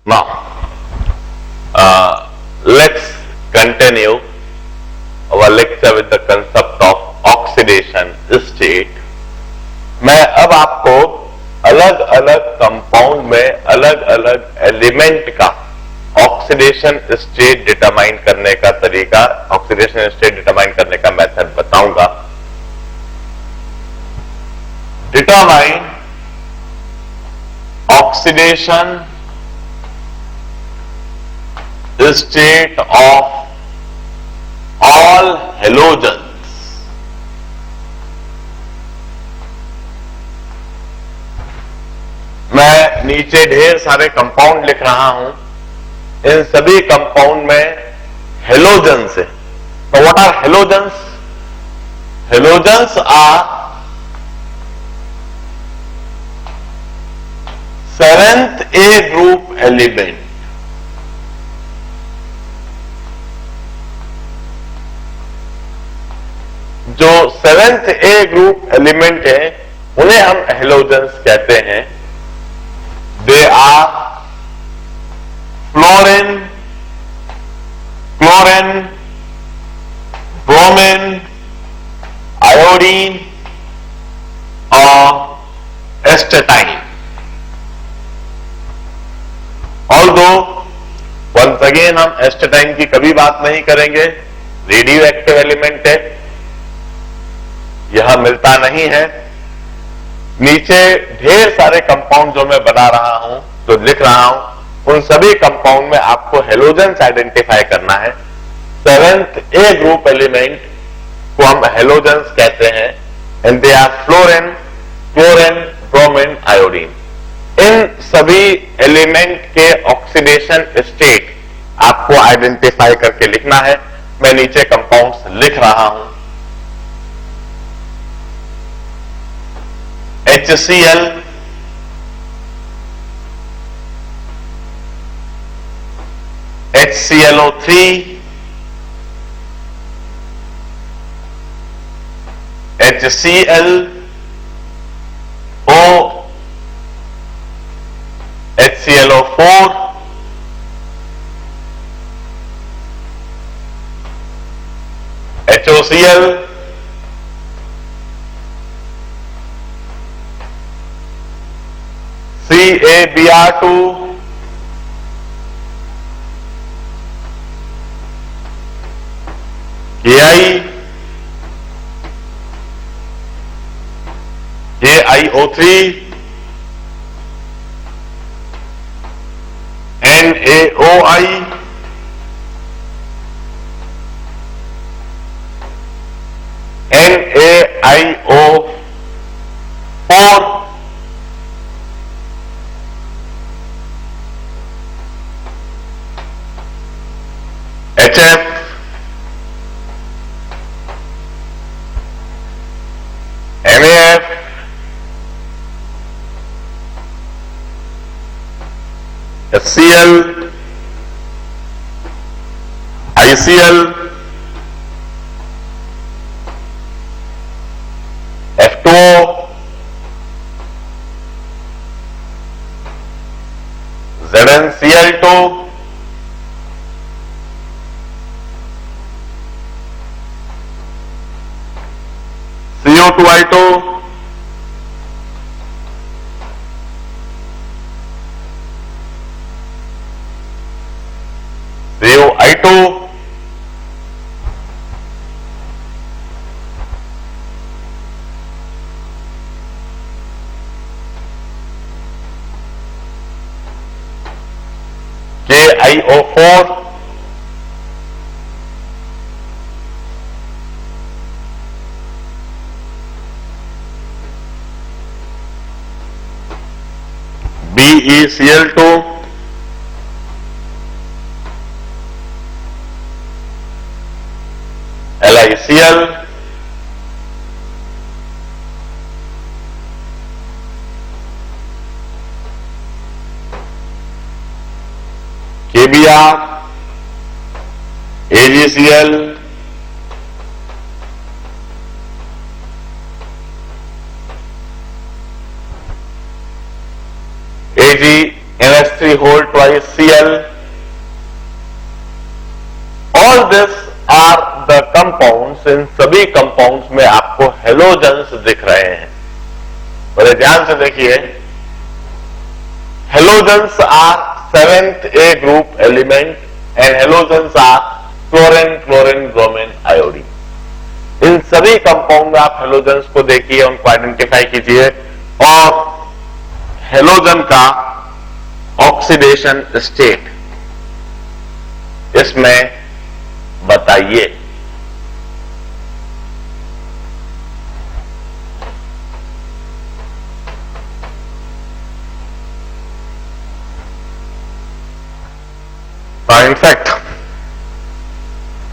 Now, let's continue our lecture with the concept of oxidation state. मैं अब आपको अलग अलग कंपाउंड में अलग अलग एलिमेंट का ऑक्सीडेशन स्टेट डिटरमाइन करने का तरीका, ऑक्सीडेशन स्टेट डिटरमाइन करने का मेथड बताऊंगा. Determine oxidation state of all halogens. मैं नीचे ढेर सारे कंपाउंड लिख रहा हूं. इन सभी कंपाउंड में हेलोजेंस है. तो what are halogens? Halogens are seventh A group element. जो सेवेंथ ए ग्रुप एलिमेंट है उन्हें हम हेलोजेंस कहते हैं. They are fluorine, chlorine, bromine, iodine और एस्टेटाइन. ऑल्दो वंस अगेन हम एस्टेटाइन की कभी बात नहीं करेंगे. रेडियो एक्टिव एलिमेंट है, यह मिलता नहीं है. नीचे ढेर सारे कंपाउंड जो मैं बना रहा हूं, जो लिख रहा हूं, उन सभी कंपाउंड में आपको हेलोजेंस आइडेंटिफाई करना है. सेवेंथ ए ग्रुप एलिमेंट को हम हेलोजेंस कहते हैं. And they are fluorine, chlorine, bromine, iodine. इन सभी एलिमेंट के ऑक्सीडेशन स्टेट आपको आइडेंटिफाई करके लिखना है. मैं नीचे कंपाउंड्स लिख रहा हूं. HCl, HClO3, HCl, O, HClO4, HOCl, CaBr2, Ki, KiO3, NaOI, NaIO4, HF, NAF, HCl, ICl, F2O, ZnCl2, CO2I2, CO2I2, KiO4, BeCl2, LiCl, KBr, AgCl, Ag NH3 whole twice C all this are the compounds, इन सभी compounds में आपको halogens दिख रहे हैं। बड़े ध्यान से देखिए, halogens are 7th A group element and halogens are chlorine, chlorine, bromine, iodine। इन सभी कंपाउंड में आप हेलोजेंस को देखिए, उनको आइडेंटिफाई कीजिए और हेलोजन का ऑक्सीडेशन स्टेट इसमें बताइए। इनफैक्ट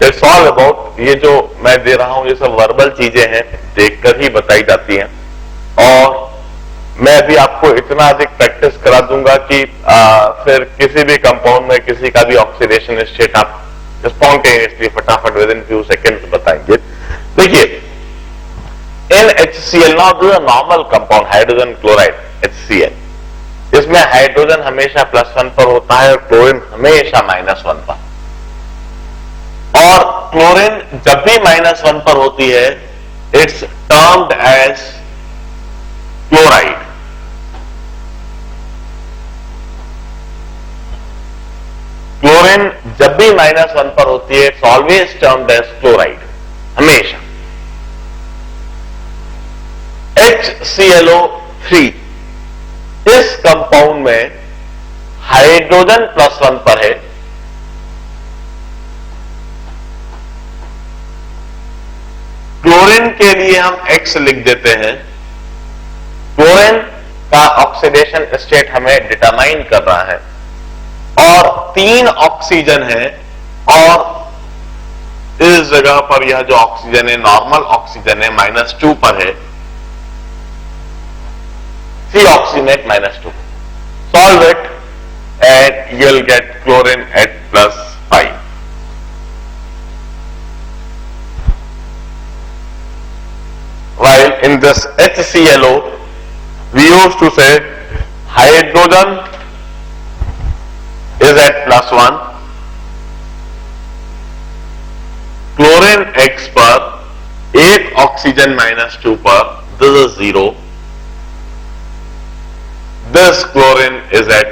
इट्स ऑल अबाउट, ये जो मैं दे रहा हूं ये सब वर्बल चीजें हैं, देखकर ही बताई जाती हैं। और मैं भी आपको इतना अधिक प्रैक्टिस करा दूंगा कि फिर किसी भी कंपाउंड में किसी का भी ऑक्सीडेशन स्टेट आप स्पॉन्टेनियसली फटाफट विद इन फ्यू सेकेंड्स बताएंगे। देखिए, NHCl, now this is normal compound, hydrogen chloride HCl। इसमें हाइड्रोजन हमेशा +1 पर होता है और क्लोरीन हमेशा -1 पर। और क्लोरीन जब भी -1 पर होती है, it's termed as chloride. Chlorine जब भी -1 पर होती है, it's always termed as chloride, हमेशा। HClO3, इस कंपाउंड में हाइड्रोजन +1 पर है, क्लोरीन के लिए हम X लिख देते हैं। क्लोरीन का ऑक्सीडेशन स्टेट हमें डिटरमाइन कर रहा है और 3 ऑक्सीजन है, और इस जगह पर यह जो ऑक्सीजन है नॉर्मल ऑक्सीजन है, -2 पर है। Oxygenate -2. Solve it and you'll get chlorine at +5. While in this HClO, we used to say hydrogen is at +1, chlorine X पर, एक ऑक्सीजन -2 पर, this is 0. This chlorine is at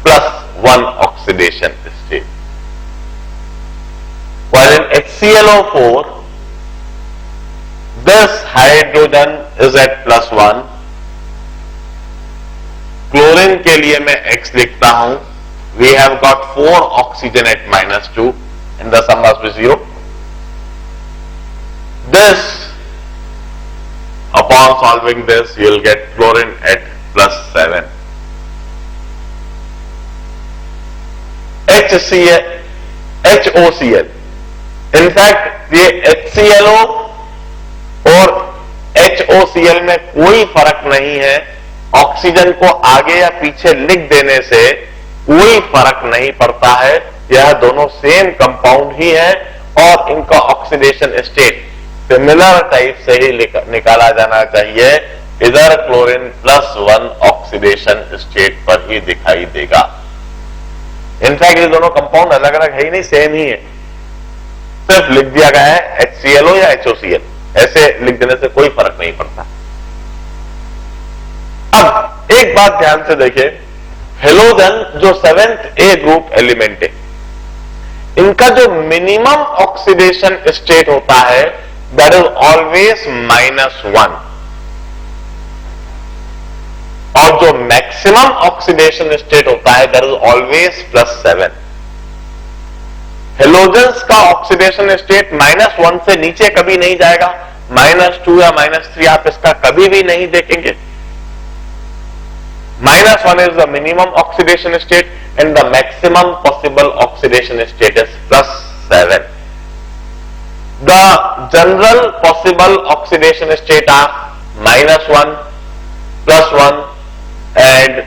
+1 oxidation state. While in HClO4, this hydrogen is at +1. Chlorine के लिए मैं X लिखता हूं. We have got 4 oxygen at -2 and the sum must be 0. This, upon solving this, you will get chlorine at +7. HOCl, in fact ये HClO और HOCl में कोई फर्क नहीं है। ऑक्सीजन को आगे या पीछे लिख देने से कोई फर्क नहीं पड़ता है, यह दोनों सेम कंपाउंड ही है और इनका ऑक्सीडेशन स्टेट सिमिलर टाइप से ही निकाला जाना चाहिए। इधर क्लोरीन +1 ऑक्सीडेशन स्टेट पर ही दिखाई देगा। इनफैक्ट ये दोनों कंपाउंड अलग अलग है ही नहीं, सेम ही है, सिर्फ लिख दिया गया है HClO या HOCl, ऐसे लिख देने से कोई फर्क नहीं पड़ता। अब एक बात ध्यान से देखिए, हेलोजन जो 7th A ग्रुप एलिमेंट है, इनका जो मिनिमम ऑक्सीडेशन स्टेट होता है that is always -1, और जो मैक्सिमम ऑक्सीडेशन स्टेट होता है that is always +7। हेलोजेंस का ऑक्सीडेशन स्टेट -1 से नीचे कभी नहीं जाएगा, -2 या -3 आप इसका कभी भी नहीं देखेंगे। -1 is the minimum oxidation state and the maximum possible oxidation state is +7. The general possible oxidation state are -1, +1 and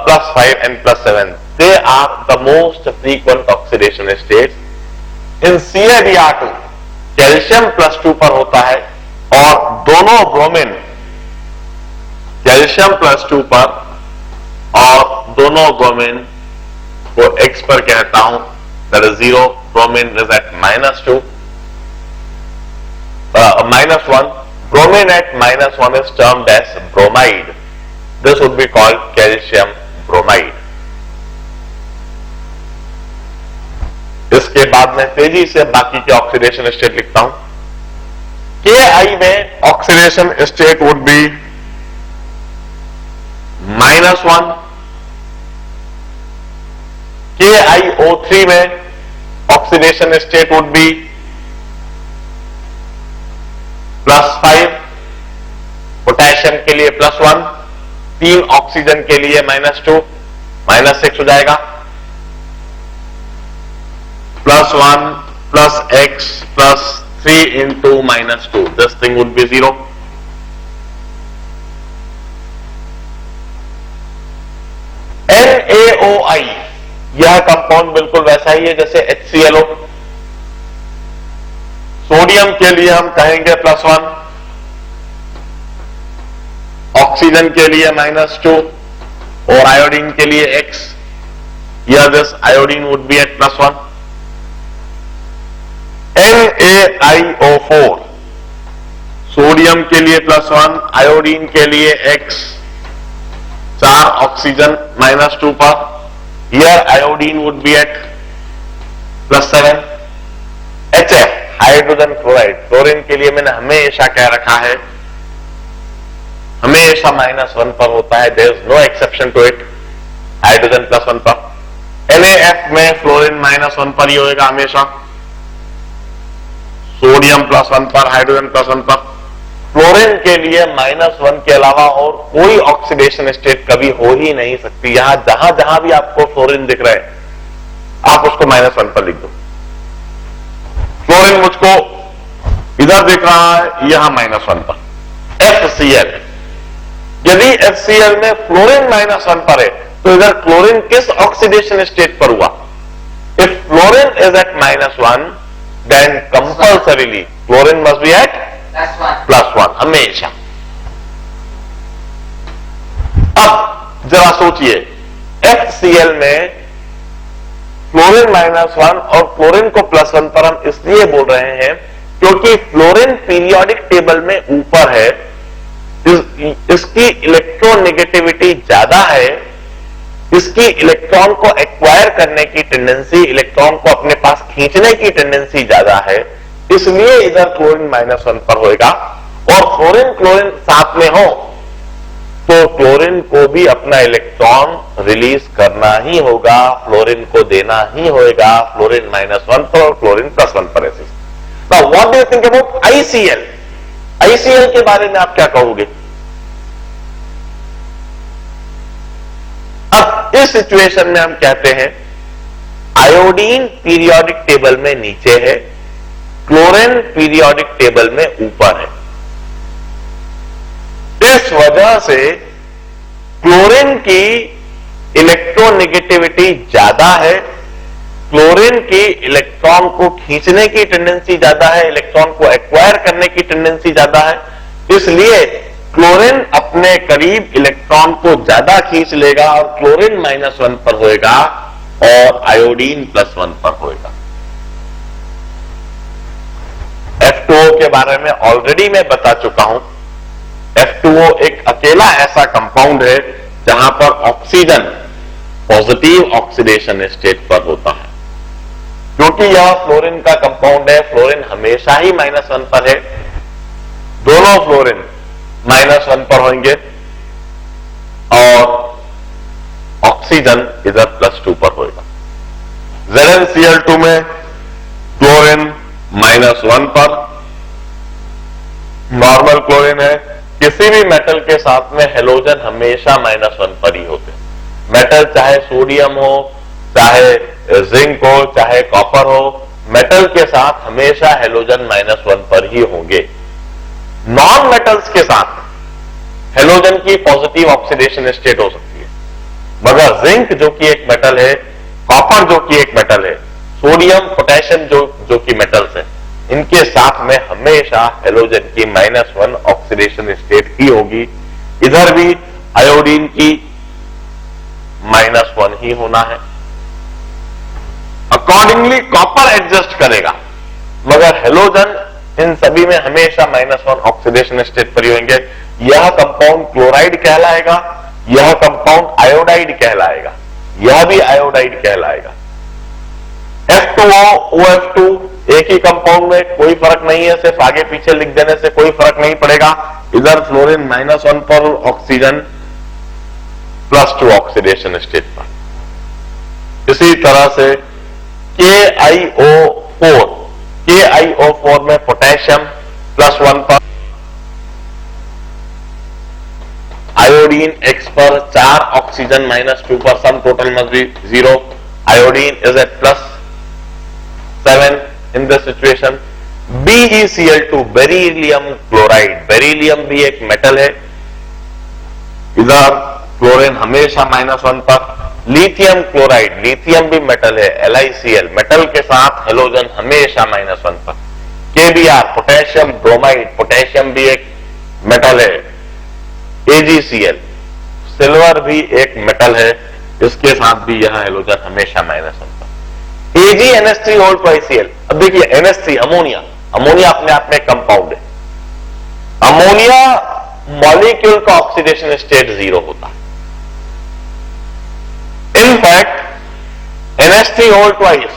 +5 and +7. They are the most frequent oxidation states. In CaDr2 calcium +2 पर होता है और दोनों ब्रोमीन कैल्शियम +2 पर और दोनों bromine को X पर कहता हूं, that is 0, bromine is at -2, -1. Bromine at -1 is termed as bromide. This would be called calcium bromide. इसके बाद में तेजी से बाकी के ऑक्सीडेशन स्टेट लिखता हूं. Ki में oxidation state would be -1. KiO3 में oxidation state would be +5. Potassium के लिए +1. 3 ऑक्सीजन के लिए -2, -6 हो जाएगा. +1 +X +3 into -2. This thing would be 0. NaOI, यह कंपाउंड बिल्कुल वैसा ही है जैसे HClO. सोडियम के लिए हम कहेंगे +1, ऑक्सीजन के लिए -2 और आयोडीन के लिए X. Here this iodine would be at +1. NaIO4, sodium के लिए +1, आयोडीन के लिए X. 4 ऑक्सीजन -2 पर. Here iodine would be at +7. HF, hydrogen chloride. Chlorine के लिए मैंने हमेशा कह रखा है हमेशा -1 पर होता है. There is no exception to it. Hydrogen +1 पर. NaF में फ्लोरीन -1 पर ही होएगा हमेशा. सोडियम +1 पर, हाइड्रोजन +1 पर. फ्लोरीन के लिए -1 के अलावा और कोई ऑक्सीडेशन स्टेट कभी हो ही नहीं सकती. यहां जहां जहां भी आपको फ्लोरीन दिख रहा है आप उसको -1 पर लिख दो. फ्लोरीन मुझको इधर दिख रहा है, यहां -1 पर. FCl, यदि HCl में फ्लोरीन -1 पर है तो इधर क्लोरीन किस ऑक्सीडेशन स्टेट पर हुआ? If fluorine is at -1 then compulsorily chlorine must be at +1 हमेशा. अब जरा सोचिए, HCl में फ्लोरीन -1 और क्लोरीन को +1 पर हम इसलिए बोल रहे हैं क्योंकि फ्लोरीन पीरियोडिक टेबल में ऊपर है. इसकी इलेक्ट्रोनेगेटिविटी ज्यादा है. इसकी इलेक्ट्रॉन को एक्वायर करने की टेंडेंसी, इलेक्ट्रॉन को अपने पास खींचने की टेंडेंसी ज्यादा है. इसलिए इधर क्लोरीन -1 पर होएगा. और फ्लोरीन क्लोरीन साथ में हो तो क्लोरीन को भी अपना इलेक्ट्रॉन रिलीज करना ही होगा, फ्लोरीन को देना ही होएगा. फ्लोरीन -1 पर और क्लोरीन +1 पर. ऐसे now what do you think about ICl? ICl के बारे में आप क्या कहोगे? अब इस सिचुएशन में हम कहते हैं आयोडीन पीरियोडिक टेबल में नीचे है, क्लोरीन पीरियोडिक टेबल में ऊपर है. इस वजह से क्लोरीन की इलेक्ट्रोनेगेटिविटी ज्यादा है. क्लोरीन की इलेक्ट्रॉन को खींचने की टेंडेंसी ज्यादा है, इलेक्ट्रॉन को एक्वायर करने की टेंडेंसी ज्यादा है. इसलिए क्लोरीन अपने करीब इलेक्ट्रॉन को ज्यादा खींच लेगा और क्लोरीन -1 पर होएगा और आयोडीन +1 पर होएगा. F2O के बारे में ऑलरेडी मैं बता चुका हूं. F2O एक अकेला ऐसा कंपाउंड है जहां पर ऑक्सीजन पॉजिटिव ऑक्सीडेशन स्टेट पर होता है. क्योंकि यह फ्लोरीन का कंपाउंड है, फ्लोरीन हमेशा ही -1 पर है. दोनों फ्लोरीन -1 पर होंगे और ऑक्सीजन इधर +2 पर होगा. ZnCl2 में क्लोरीन -1 पर, नॉर्मल क्लोरीन है. किसी भी मेटल के साथ में हेलोजन हमेशा -1 पर ही होते हैं. मेटल चाहे सोडियम हो, चाहे जिंक हो, चाहे कॉपर हो, मेटल के साथ हमेशा हेलोजन -1 पर ही होंगे. नॉन मेटल्स के साथ हेलोजन की पॉजिटिव ऑक्सीडेशन स्टेट हो सकती है, मगर जिंक जो कि एक मेटल है, कॉपर जो कि एक मेटल है, सोडियम पोटेशियम जो कि मेटल्स है, इनके साथ में हमेशा हेलोजन की -1 ऑक्सीडेशन स्टेट ही होगी. इधर भी आयोडीन की -1 ही होना है। अकॉर्डिंगली कॉपर एडजस्ट करेगा, मगर हेलोजन इन सभी में हमेशा -1 ऑक्सीडेशन स्टेट पर ही होंगे। यह कंपाउंड क्लोराइड कहलाएगा, यह कंपाउंड आयोडाइड कहलाएगा, यह भी आयोडाइड कहलाएगा। F2O OF2 एक ही कंपाउंड में, कोई फर्क नहीं है, सिर्फ आगे पीछे लिख देने से कोई फर्क नहीं पड़ेगा। इधर फ्लोरीन -1 पर, ऑक्सीजन +2 ऑक्सीडेशन स्टेट पर। इसी तरह से KiO4 में पोटेशियम +1 पर, आयोडीन X पर 4 ऑक्सीजन -2 पर, sum total must be 0। Iodine is at +7 in this situation। BeCl2 beryllium chloride, beryllium भी एक मेटल है, इधर क्लोरीन हमेशा -1 पर। लिथियम क्लोराइड, लिथियम भी मेटल है, LiCl, मेटल के साथ हेलोजन हमेशा -1 पर। KBr पोटेशियम ब्रोमाइड, पोटेशियम भी एक मेटल है। AgCl सिल्वर भी एक मेटल है, इसके साथ भी यह हेलोजन हमेशा -1 पर। AgNH3O2Cl, अब देखिए NH3 अमोनिया, अमोनिया अपने आप में कंपाउंड है। अमोनिया मॉलिक्यूल का ऑक्सीडेशन स्टेट 0 होता है। इनफैक्ट NH3O2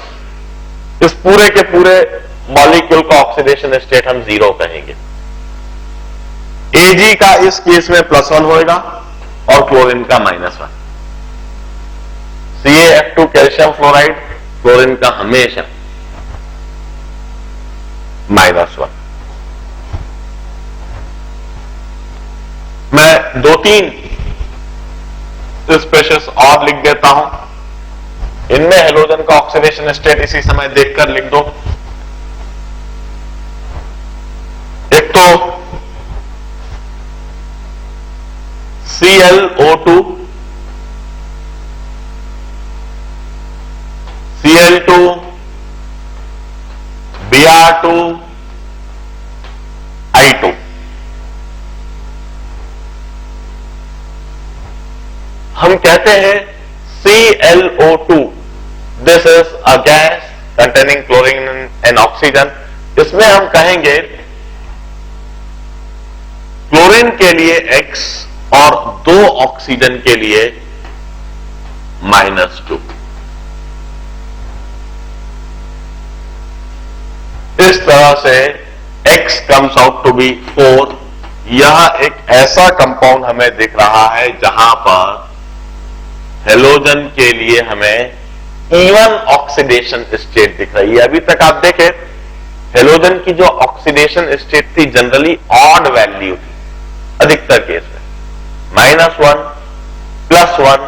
इस पूरे के पूरे मॉलिक्यूल का ऑक्सीडेशन स्टेट हम 0 कहेंगे। Ag का इस केस में +1 होगा और क्लोरीन का -1। CaF2 कैल्शियम फ्लोराइड, क्लोरीन का हमेशा -1। मैं 2-3 स्पेशस और लिख देता हूं, इनमें हेलोजन का ऑक्सीडेशन स्टेट इसी समय देखकर लिख दो। एक तो ClO2, Cl2, Br2, I2। हम कहते हैं ClO2, this is a gas containing chlorine and oxygen. इसमें हम कहेंगे क्लोरीन के लिए X और 2 ऑक्सीजन के लिए -2। इस तरह से X comes out to be 4। यह एक ऐसा कंपाउंड हमें दिख रहा है जहां पर हेलोजन के लिए हमें इवन ऑक्सीडेशन स्टेट दिख रही है। अभी तक आप देखें हेलोजन की जो ऑक्सीडेशन स्टेट थी जनरली ऑड वैल्यू थी अधिकतर केस में, -1, +1,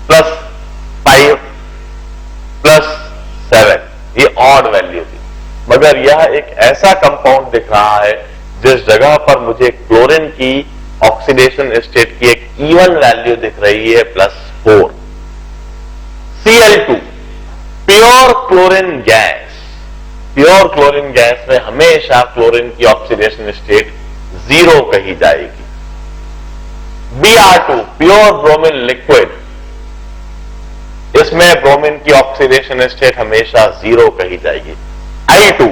+5, +7, ये ऑड वैल्यू थी। मगर यह एक ऐसा कंपाउंड दिख रहा है जिस जगह पर मुझे क्लोरीन की ऑक्सीडेशन स्टेट की एक इवन वैल्यू दिख रही है +4। Cl2 pure chlorine gas, pure chlorine gas में हमेशा क्लोरीन की ऑक्सीडेशन स्टेट 0 कही जाएगी। Br2 प्योर ब्रोमीन लिक्विड, इसमें ब्रोमीन की ऑक्सीडेशन स्टेट हमेशा 0 कही जाएगी। I2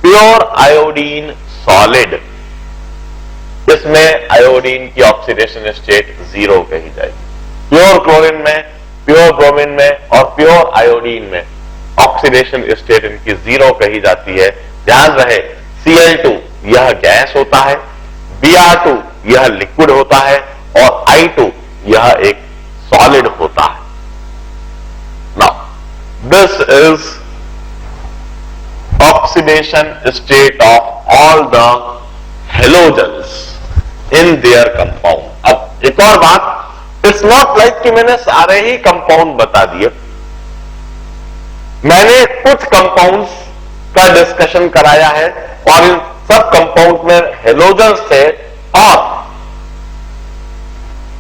प्योर आयोडीन सॉलिड, इसमें आयोडीन की ऑक्सीडेशन स्टेट 0 कही जाएगी। प्योर क्लोरीन में, प्योर ब्रोमीन में और प्योर आयोडीन में ऑक्सीडेशन स्टेट इनकी 0 कही जाती है। ध्यान रहे Cl2 यह गैस होता है, Br2 यह लिक्विड होता है और I2 यह एक सॉलिड होता है। Now this is oxidation state of all the halogens in their compound। अब एक और बात, इट्स नॉट लाइक कि मैंने सारे ही कंपाउंड बता दिए, मैंने कुछ कंपाउंड्स का डिस्कशन कराया है और इन सब कंपाउंड में हेलोजेंस थे और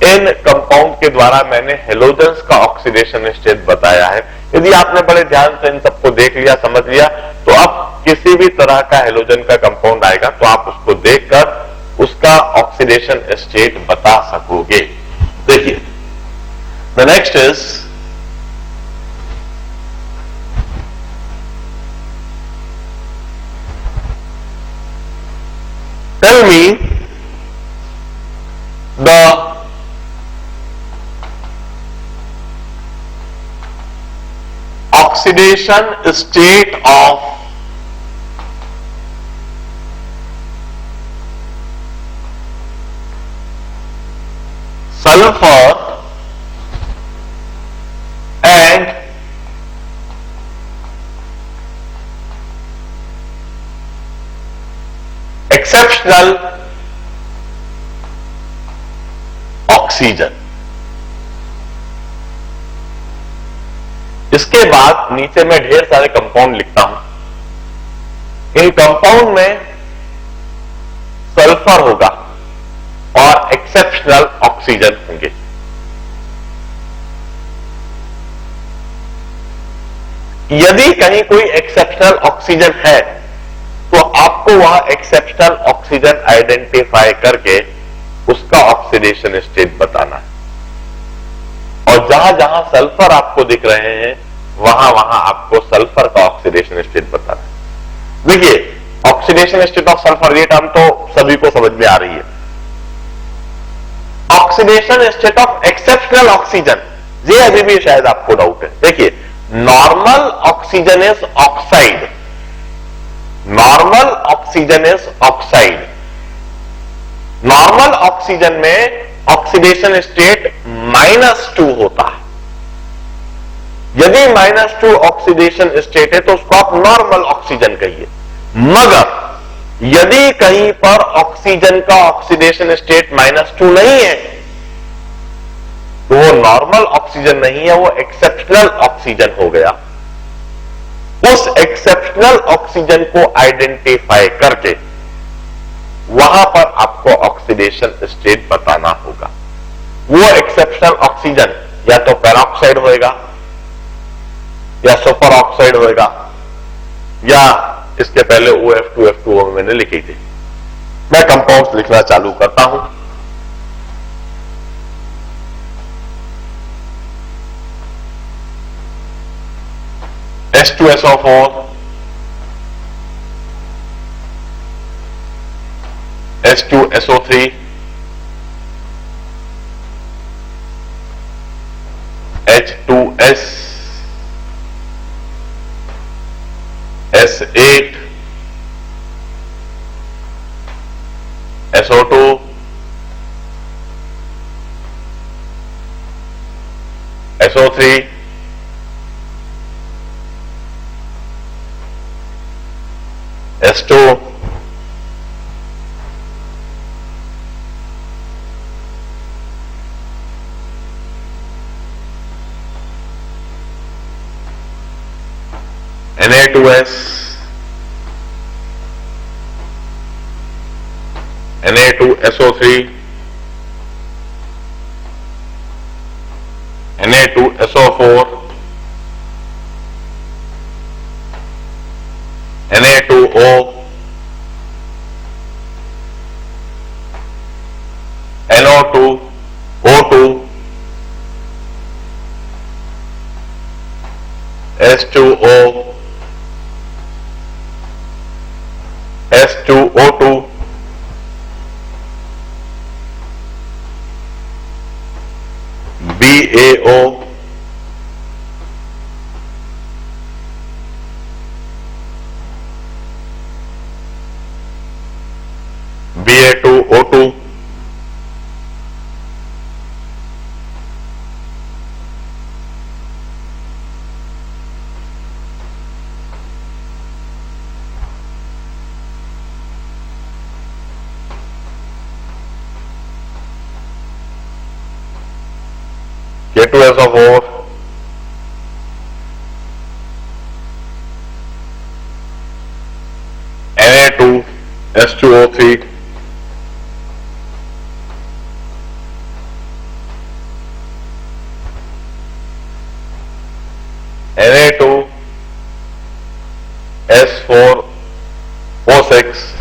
इन कंपाउंड के द्वारा मैंने हेलोजेंस का ऑक्सीडेशन स्टेट बताया है। यदि आपने बड़े ध्यान से इन सबको देख लिया, समझ लिया, तो अब किसी भी तरह का हेलोजन का कंपाउंड आएगा तो आप उसको देखकर उसका ऑक्सीडेशन स्टेट बता सकोगे। देखिए The next is tell me the oxidation state of sulfur and exceptional oxygen. इसके बाद नीचे मैं ढेर सारे कंपाउंड लिखता हूं। इन कंपाउंड में सल्फर होगा और एक्सेप्शनल ऑक्सीजन होंगे। यदि कहीं कोई एक्सेप्शनल ऑक्सीजन है तो आपको वह एक्सेप्शनल ऑक्सीजन आइडेंटिफाई करके उसका ऑक्सीडेशन स्टेट बताना है। और जहां जहां सल्फर आपको दिख रहे हैं वहां वहां आपको सल्फर का ऑक्सीडेशन स्टेट बताना है। देखिए, ऑक्सीडेशन स्टेट ऑफ सल्फर ये टर्म तो सभी को समझ में आ रही है। Oxidation state of exceptional oxygen, ये अभी भी शायद आपको डाउट है। देखिए, normal oxygen is oxide, normal oxygen is oxide. Normal oxygen में ऑक्सीडेशन स्टेट -2 होता है। यदि -2 ऑक्सीडेशन स्टेट है तो उसको आप नॉर्मल ऑक्सीजन कहिए। मगर यदि कहीं पर ऑक्सीजन का ऑक्सीडेशन स्टेट -2 नहीं है तो वो नॉर्मल ऑक्सीजन नहीं है, वो एक्सेप्शनल ऑक्सीजन हो गया। उस एक्सेप्शनल ऑक्सीजन को आइडेंटिफाई करके वहां पर आपको ऑक्सीडेशन स्टेट बताना होगा। वो एक्सेप्शनल ऑक्सीजन या तो पेरोक्साइड होएगा या सुपर ऑक्साइड होएगा या इसके पहले OF2F2O मैंने लिखी थी। मैं कंपाउंड्स लिखना चालू करता हूं। H2SO4, H2SO3, H2S, S8, SO2, SO3, S2, Na2S, Na2SO3, Na2SO4, Na2O, NO2, O2, H2O, H2O2, BaO, Ba2O2, K2SO4, Na2, H2O3, Na2, S4, O6,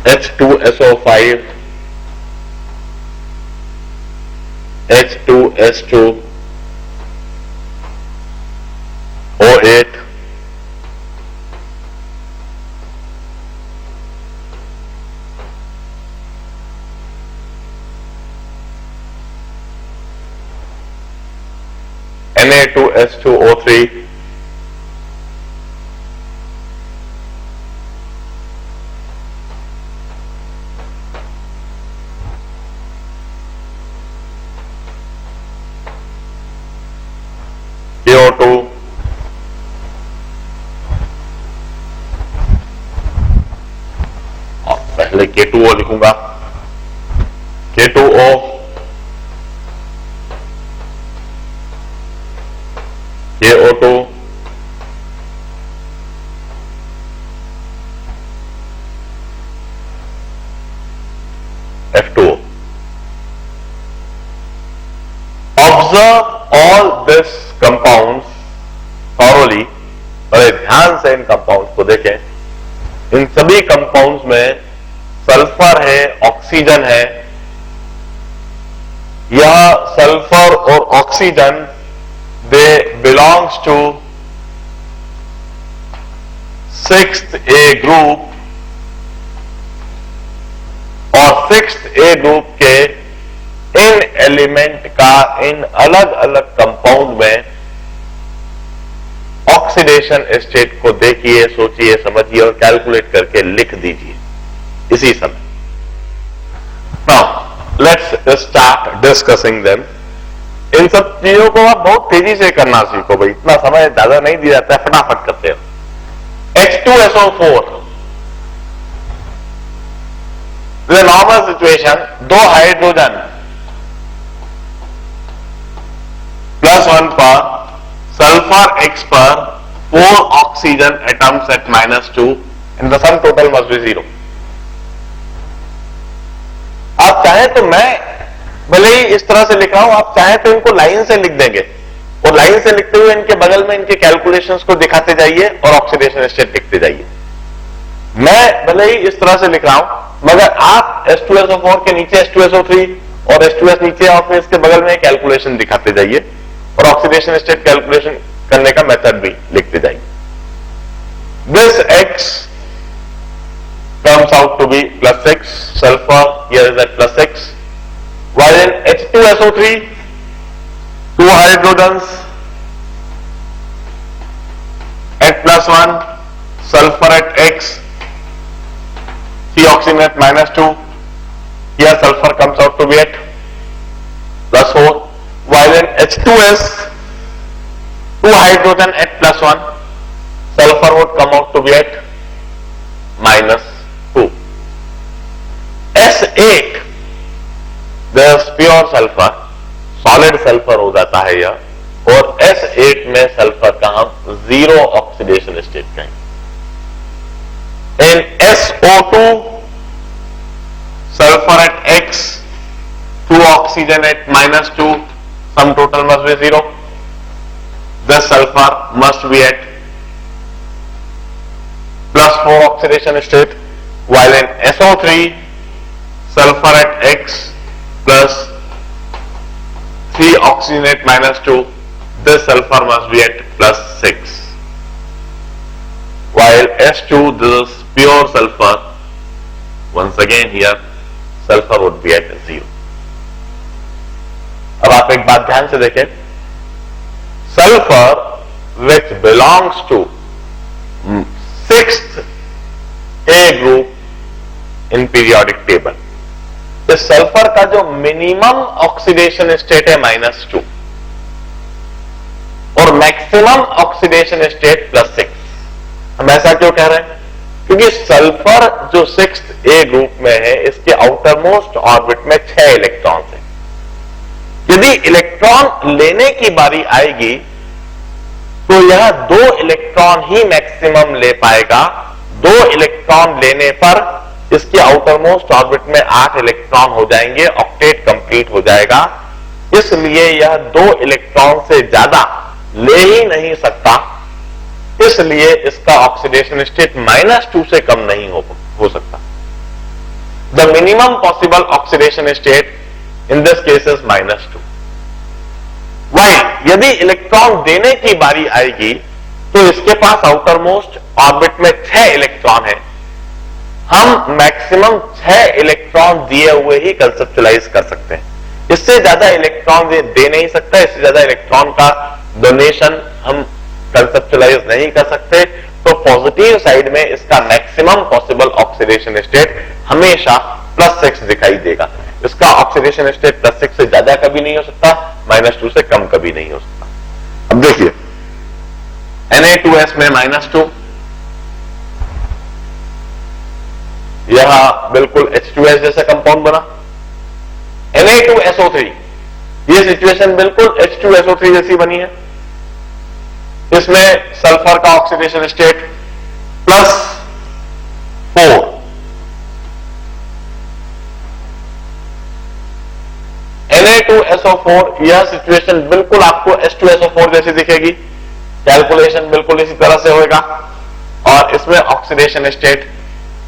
H2SO5, H2S2, O8, Na2S2O3, CO2, और पहले K2O लिखूंगा, K2O, KO2, F2O. Observe all these compounds thoroughly, बड़े ध्यान से इन compounds को देखें। इन सभी compounds में सल्फर है, ऑक्सीजन है। यह सल्फर और oxygen they belongs to 6th A group, और 6th A ग्रुप के इन एलिमेंट का इन अलग अलग कंपाउंड में ऑक्सीडेशन स्टेट को देखिए, सोचिए, समझिए और कैलकुलेट करके लिख दीजिए इसी समय। Now let's start discussing them. इन सब चीजों को आप बहुत तेजी से करना सीखो भाई, इतना समय ज्यादा नहीं दिया जाता है, फटाफट करते हो। H2SO4, नॉर्मल सिचुएशन, दो हाइड्रोजन +1 पर, सल्फर X पर 4 oxygen atoms at -2 and the sum total must be 0। आप चाहें तो मैं भले ही इस तरह से लिख रहा हूं, आप चाहें तो इनको लाइन से लिख देंगे, और लाइन से लिखते हुए इनके बगल में इनके कैलकुलेशंस को दिखाते जाइए और ऑक्सीडेशन स्टेट लिखते जाइए। मैं भले ही इस तरह से लिख रहा हूं, मगर आप H2SO4 के नीचे H2SO3 और H2S नीचे और फिर इसके बगल में कैलकुलेशन दिखाते जाइए और ऑक्सीडेशन स्टेट कैलकुलेशन करने का मेथड भी लिखते जाइए। This X comes out to be +6, sulfur here is at +6, while in H2SO3, 2 hydrogens at +1, sulfur at X, 3 oxygen at -2, here sulfur comes out to be at +4, while in H2S, 2 hydrogen at +1, sulfur would come out to be at -2. S8, there's pure sulfur, solid sulphur हो जाता है यह, और S8 में sulphur का हम 0 oxidation state कहेंगे। इन SO2, sulfur at X, 2 oxygen at -2, sum total must be 0. The sulfur must be at +4 oxidation state, while in SO3, sulfur at X plus 3 oxygen at -2, this sulfur must be at +6. While S2, this is pure sulfur, once again here sulfur would be at 0. अब आप एक बात ध्यान से देखें, sulfur which belongs to 6th A group in periodic table, इस sulphur का जो मिनिमम ऑक्सीडेशन स्टेट है -2 और मैक्सिमम ऑक्सीडेशन स्टेट +6। हम ऐसा क्यों कह रहे हैं? क्योंकि सल्फर जो 6th A ग्रुप में है, इसके आउटर मोस्ट ऑर्बिट में 6 इलेक्ट्रॉन्स हैं। यदि इलेक्ट्रॉन लेने की बारी आएगी तो यह 2 इलेक्ट्रॉन ही मैक्सिमम ले पाएगा। 2 इलेक्ट्रॉन लेने पर इसके आउटर मोस्ट ऑर्बिट में 8 इलेक्ट्रॉन हो जाएंगे, ऑक्टेट कंप्लीट हो जाएगा। इसलिए यह 2 इलेक्ट्रॉन से ज्यादा ले ही नहीं सकता, इसलिए इसका ऑक्सीडेशन स्टेट -2 से कम नहीं हो सकता। The minimum possible oxidation state in this case is -2. Why यदि इलेक्ट्रॉन देने की बारी आएगी तो इसके पास आउटर मोस्ट ऑर्बिट में 6 इलेक्ट्रॉन है. हम मैक्सिमम 6 इलेक्ट्रॉन दिए हुए ही कंसेप्चुलाइज कर सकते हैं. इससे ज्यादा इलेक्ट्रॉन दे नहीं सकता. इससे ज्यादा इलेक्ट्रॉन का डोनेशन हम कंसेप्चुलाइज नहीं कर सकते. तो पॉजिटिव साइड में इसका मैक्सिमम पॉसिबल ऑक्सीडेशन स्टेट हमेशा +6 दिखाई देगा. इसका ऑक्सीडेशन स्टेट +6 से ज्यादा कभी नहीं हो सकता, -2 से कम कभी नहीं हो सकता. अब देखिए Na2S में -2, यहां बिल्कुल H2S जैसा कंपाउंड बना. Na2SO3, ये सिचुएशन बिल्कुल H2SO3 जैसी बनी है. इसमें सल्फर का ऑक्सीडेशन स्टेट +4. Na2SO4, यह सिचुएशन बिल्कुल आपको H2SO4 जैसी दिखेगी. कैलकुलेशन बिल्कुल इसी तरह से होगा. और इसमें oxidation state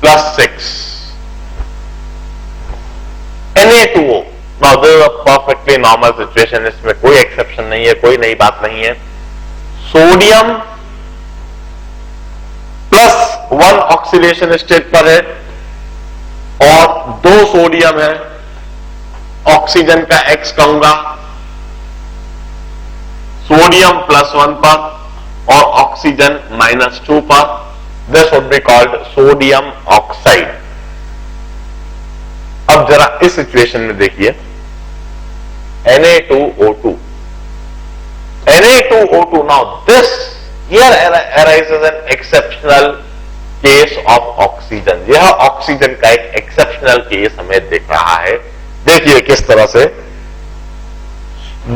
+6. Na2O, now this is a perfectly normal situation. इसमें कोई एक्सेप्शन नहीं है, कोई नई बात नहीं है. सोडियम +1 ऑक्सीडेशन स्टेट पर है और 2 सोडियम है. ऑक्सीजन का X कहूंगा. सोडियम +1 पर और ऑक्सीजन -2 पर. This would be called sodium oxide. अब जरा इस सिचुएशन में देखिए Na2O2. Na2O2, now this here arises an exceptional case of oxygen. यह ऑक्सीजन का एक एक्सेप्शनल केस हमें दिख रहा है. देखिए किस तरह से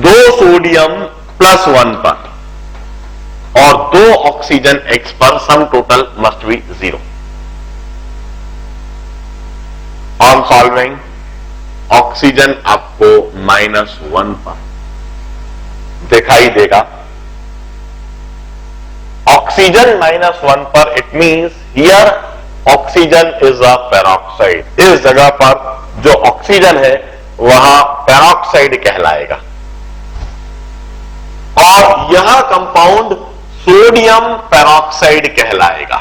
2 सोडियम +1 पर और 2 ऑक्सीजन X पर, sum total must be 0. On solving oxygen आपको -1 पर दिखाई देगा. ऑक्सीजन -1 पर, it means here oxygen is a peroxide. इस जगह पर जो ऑक्सीजन है वहां पेरोक्साइड कहलाएगा. और यह कंपाउंड सोडियम पेरोक्साइड कहलाएगा.